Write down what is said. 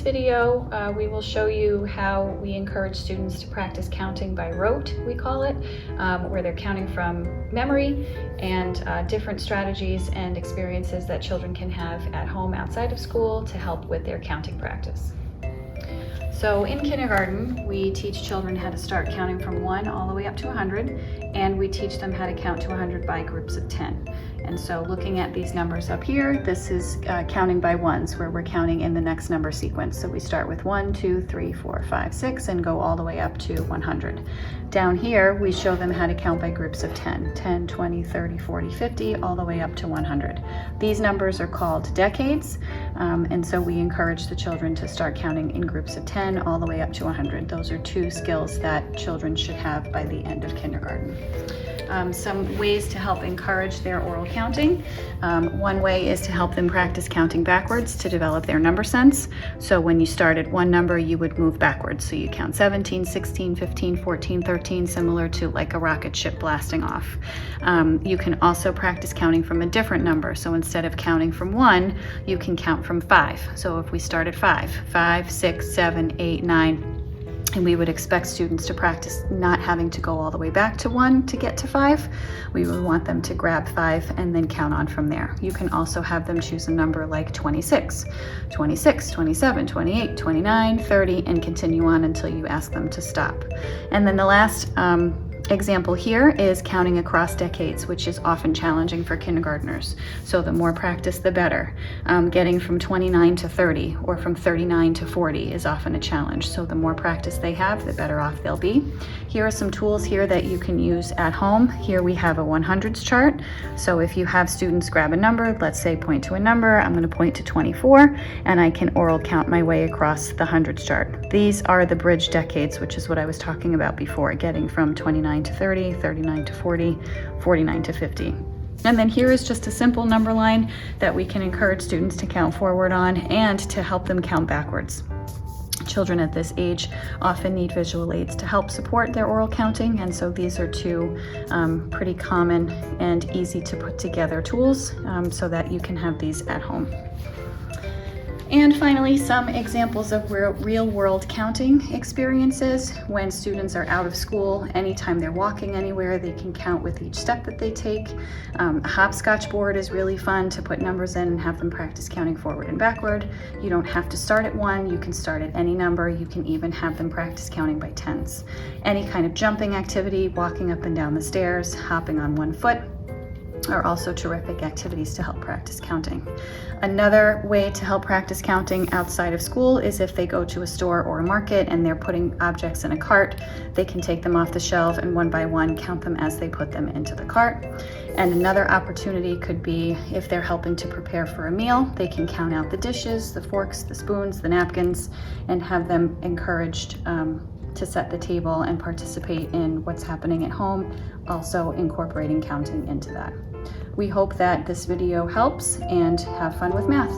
this video, we will show you how we encourage students to practice counting by rote, we call it, where they're counting from memory, and different strategies and experiences that children can have at home outside of school to help with their counting practice. So in kindergarten, we teach children how to start counting from 1 all the way up to 100, and we teach them how to count to 100 by groups of 10. And so looking at these numbers up here, this is counting by ones, where we're counting in the next number sequence. So we start with 1, 2, 3, 4, 5, 6, and go all the way up to 100. Down here, we show them how to count by groups of 10, 10, 20, 30, 40, 50, all the way up to 100. These numbers are called decades, and so we encourage the children to start counting in groups of 10 all the way up to 100. Those are 2 skills that children should have by the end of kindergarten. Some ways to help encourage their oral counting. One way is to help them practice counting backwards to develop their number sense. So when you start at one number, you would move backwards. So you count 17, 16, 15, 14, 13, similar to like a rocket ship blasting off. You can also practice counting from a different number. So instead of counting from 1, you can count from 5. So if we start at 5, 5, 6, 7, 8, 9, and we would expect students to practice not having to go all the way back to 1 to get to 5. We would want them to grab 5 and then count on from there. You can also have them choose a number like 26, 26, 27, 28, 29, 30, and continue on until you ask them to stop. And then the last example here is counting across decades, which is often challenging for kindergartners. So the more practice, the better. Getting from 29 to 30 or from 39 to 40 is often a challenge. So the more practice they have, the better off they'll be. Here are some tools here that you can use at home. Here we have a 100s chart. So if you have students grab a number, let's say point to a number, I'm going to point to 24, and I can oral count my way across the hundreds chart. These are the bridge decades, which is what I was talking about before, getting from 29 to 30, 39 to 40, 49 to 50. And then here is just a simple number line that we can encourage students to count forward on and to help them count backwards. Children at this age often need visual aids to help support their oral counting, and so these are 2 pretty common and easy to put together tools so that you can have these at home. And finally, some examples of real-world counting experiences. When students are out of school, anytime they're walking anywhere, they can count with each step that they take. A hopscotch board is really fun to put numbers in and have them practice counting forward and backward. You don't have to start at 1, you can start at any number. You can even have them practice counting by tens. Any kind of jumping activity, walking up and down the stairs, hopping on one foot, are also terrific activities to help practice counting. Another way to help practice counting outside of school is if they go to a store or a market and they're putting objects in a cart, they can take them off the shelf and one by one count them as they put them into the cart. And another opportunity could be if they're helping to prepare for a meal, they can count out the dishes, the forks, the spoons, the napkins, and have them encouraged to set the table and participate in what's happening at home, also incorporating counting into that. We hope that this video helps, and have fun with math.